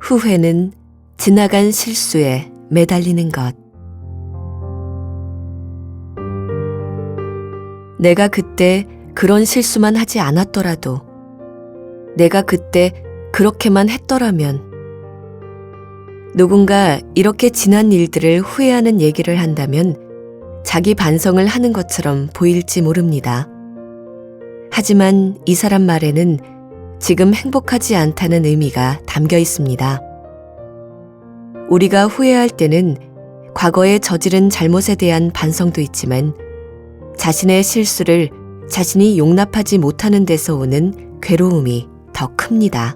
후회는 지나간 실수에 매달리는 것. 내가 그때 그런 실수만 하지 않았더라도, 내가 그때 그렇게만 했더라면, 누군가 이렇게 지난 일들을 후회하는 얘기를 한다면 자기 반성을 하는 것처럼 보일지 모릅니다. 하지만 이 사람 말에는 지금 행복하지 않다는 의미가 담겨 있습니다. 우리가 후회할 때는 과거에 저지른 잘못에 대한 반성도 있지만 자신의 실수를 자신이 용납하지 못하는 데서 오는 괴로움이 더 큽니다.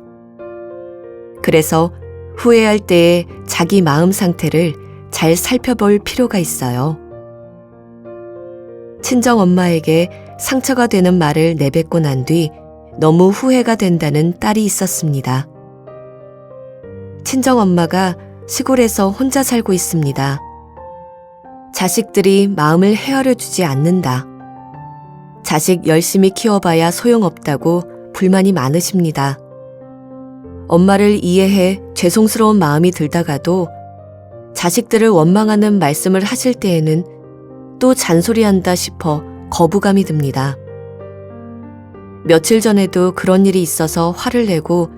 그래서 후회할 때의 자기 마음 상태를 잘 살펴볼 필요가 있어요. 친정 엄마에게 상처가 되는 말을 내뱉고 난 뒤 너무 후회가 된다는 딸이 있었습니다. 친정 엄마가 시골에서 혼자 살고 있습니다. 자식들이 마음을 헤아려 주지 않는다. 자식 열심히 키워봐야 소용없다고 불만이 많으십니다. 엄마를 이해해 죄송스러운 마음이 들다가도 자식들을 원망하는 말씀을 하실 때에는 또 잔소리한다 싶어 거부감이 듭니다. 며칠 전에도 그런 일이 있어서 화를 내고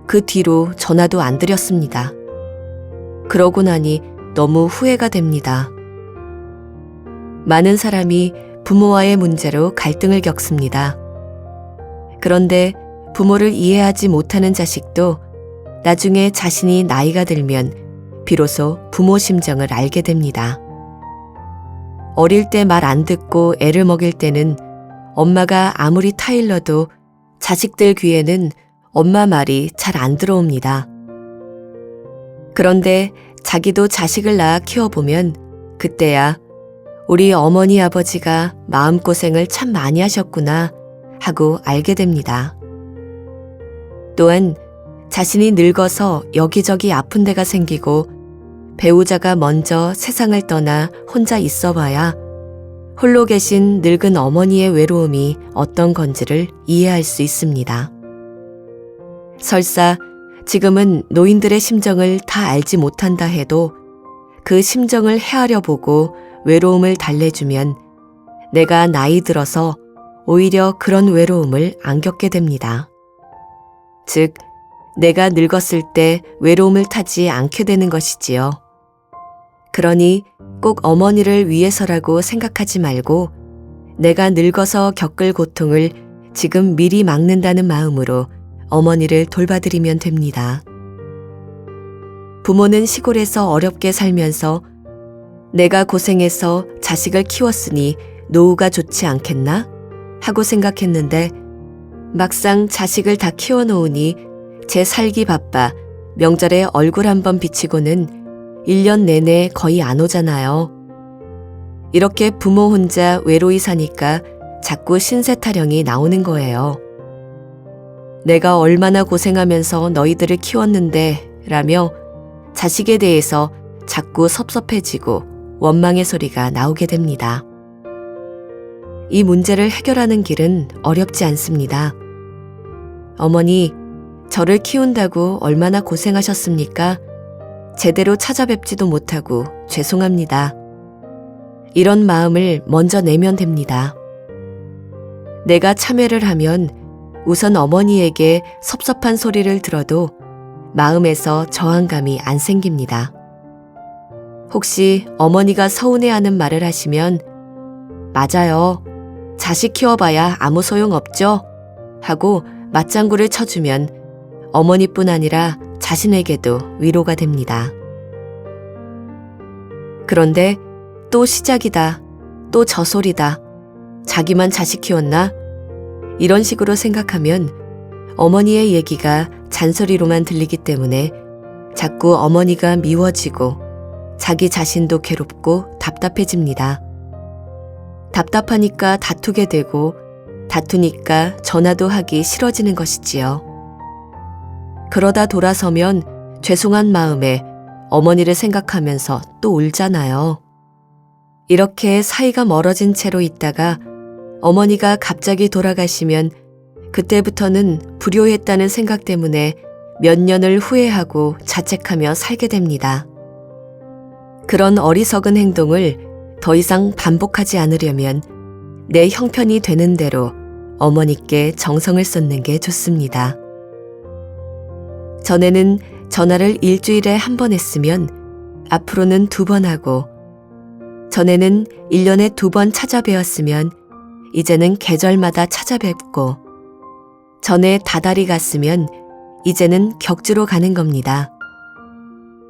그 뒤로 전화도 안 드렸습니다. 그러고 나니 너무 후회가 됩니다. 많은 사람이 부모와의 문제로 갈등을 겪습니다. 그런데 부모를 이해하지 못하는 자식도 나중에 자신이 나이가 들면 비로소 부모 심정을 알게 됩니다. 어릴 때 말 안 듣고 애를 먹일 때는 엄마가 아무리 타일러도 자식들 귀에는 엄마 말이 잘 안 들어옵니다. 그런데 자기도 자식을 낳아 키워보면 그때야 우리 어머니 아버지가 마음고생을 참 많이 하셨구나 하고 알게 됩니다. 또한 자신이 늙어서 여기저기 아픈 데가 생기고 배우자가 먼저 세상을 떠나 혼자 있어봐야 홀로 계신 늙은 어머니의 외로움이 어떤 건지를 이해할 수 있습니다. 설사 지금은 노인들의 심정을 다 알지 못한다 해도 그 심정을 헤아려 보고 외로움을 달래주면 내가 나이 들어서 오히려 그런 외로움을 안 겪게 됩니다. 즉, 내가 늙었을 때 외로움을 타지 않게 되는 것이지요. 그러니 꼭 어머니를 위해서라고 생각하지 말고 내가 늙어서 겪을 고통을 지금 미리 막는다는 마음으로 어머니를 돌봐드리면 됩니다. 부모는 시골에서 어렵게 살면서 내가 고생해서 자식을 키웠으니 노후가 좋지 않겠나? 하고 생각했는데 막상 자식을 다 키워놓으니 제 살기 바빠 명절에 얼굴 한번 비치고는 1년 내내 거의 안 오잖아요. 이렇게 부모 혼자 외로이 사니까 자꾸 신세 타령이 나오는 거예요. 내가 얼마나 고생하면서 너희들을 키웠는데 라며 자식에 대해서 자꾸 섭섭해지고 원망의 소리가 나오게 됩니다. 이 문제를 해결하는 길은 어렵지 않습니다. 어머니, 저를 키운다고 얼마나 고생하셨습니까? 제대로 찾아뵙지도 못하고 죄송합니다. 이런 마음을 먼저 내면 됩니다. 내가 참회를 하면 우선 어머니에게 섭섭한 소리를 들어도 마음에서 저항감이 안 생깁니다. 혹시 어머니가 서운해하는 말을 하시면 맞아요. 자식 키워봐야 아무 소용 없죠? 하고 맞장구를 쳐주면 어머니뿐 아니라 자신에게도 위로가 됩니다. 그런데 또 시작이다. 또 저 소리다. 자기만 자식 키웠나? 이런 식으로 생각하면 어머니의 얘기가 잔소리로만 들리기 때문에 자꾸 어머니가 미워지고 자기 자신도 괴롭고 답답해집니다. 답답하니까 다투게 되고 다투니까 전화도 하기 싫어지는 것이지요. 그러다 돌아서면 죄송한 마음에 어머니를 생각하면서 또 울잖아요. 이렇게 사이가 멀어진 채로 있다가 어머니가 갑자기 돌아가시면 그때부터는 불효했다는 생각 때문에 몇 년을 후회하고 자책하며 살게 됩니다. 그런 어리석은 행동을 더 이상 반복하지 않으려면 내 형편이 되는 대로 어머니께 정성을 쏟는 게 좋습니다. 전에는 전화를 일주일에 한 번 했으면 앞으로는 2번 하고, 전에는 1년에 2번 찾아뵈었으면 이제는 계절마다 찾아뵙고, 전에 다달이 갔으면 이제는 격주로 가는 겁니다.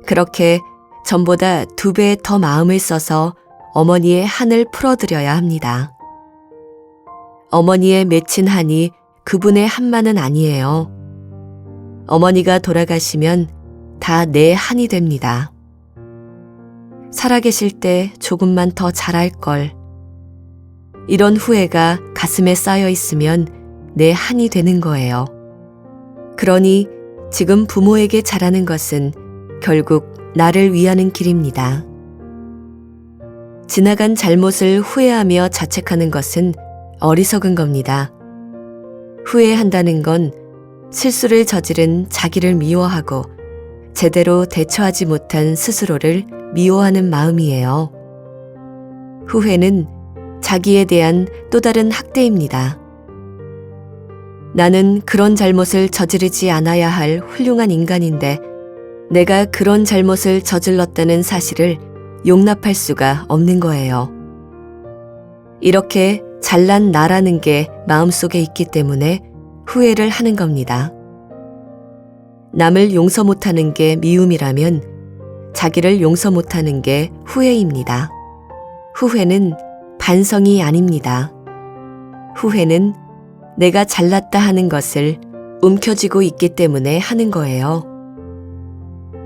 그렇게 전보다 2배 더 마음을 써서 어머니의 한을 풀어드려야 합니다. 어머니의 맺힌 한이 그분의 한만은 아니에요. 어머니가 돌아가시면 다 내 한이 됩니다. 살아계실 때 조금만 더 잘할 걸. 이런 후회가 가슴에 쌓여 있으면 내 한이 되는 거예요. 그러니 지금 부모에게 잘하는 것은 결국 나를 위하는 길입니다. 지나간 잘못을 후회하며 자책하는 것은 어리석은 겁니다. 후회한다는 건 실수를 저지른 자기를 미워하고 제대로 대처하지 못한 스스로를 미워하는 마음이에요. 후회는 자기에 대한 또 다른 학대입니다. 나는 그런 잘못을 저지르지 않아야 할 훌륭한 인간인데 내가 그런 잘못을 저질렀다는 사실을 용납할 수가 없는 거예요. 이렇게 잘난 나라는 게 마음속에 있기 때문에 후회를 하는 겁니다. 남을 용서 못하는 게 미움이라면 자기를 용서 못하는 게 후회입니다. 후회는 반성이 아닙니다. 후회는 내가 잘났다 하는 것을 움켜쥐고 있기 때문에 하는 거예요.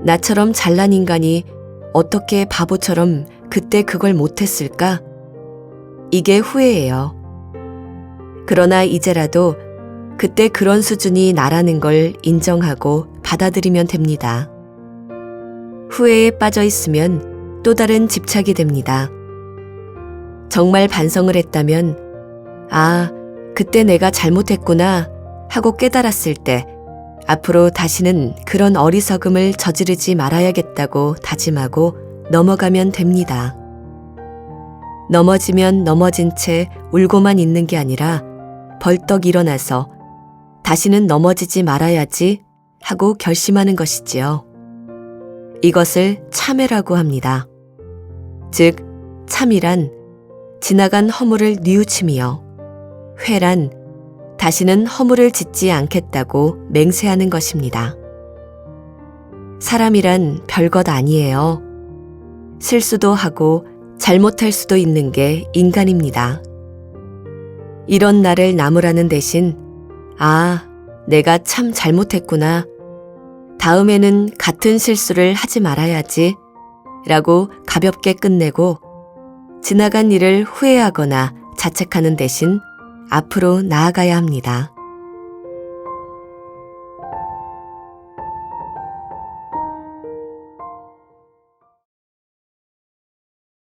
나처럼 잘난 인간이 어떻게 바보처럼 그때 그걸 못했을까? 이게 후회예요. 그러나 이제라도 그때 그런 수준이 나라는 걸 인정하고 받아들이면 됩니다. 후회에 빠져 있으면 또 다른 집착이 됩니다. 정말 반성을 했다면, 아, 그때 내가 잘못했구나 하고 깨달았을 때 앞으로 다시는 그런 어리석음을 저지르지 말아야겠다고 다짐하고 넘어가면 됩니다. 넘어지면 넘어진 채 울고만 있는 게 아니라 벌떡 일어나서 다시는 넘어지지 말아야지 하고 결심하는 것이지요. 이것을 참회라고 합니다. 즉, 참이란 지나간 허물을 뉘우침이요. 회란 다시는 허물을 짓지 않겠다고 맹세하는 것입니다. 사람이란 별것 아니에요. 실수도 하고 잘못할 수도 있는 게 인간입니다. 이런 나를 나무라는 대신, 아, 내가 참 잘못했구나. 다음에는 같은 실수를 하지 말아야지 라고 가볍게 끝내고 지나간 일을 후회하거나 자책하는 대신 앞으로 나아가야 합니다.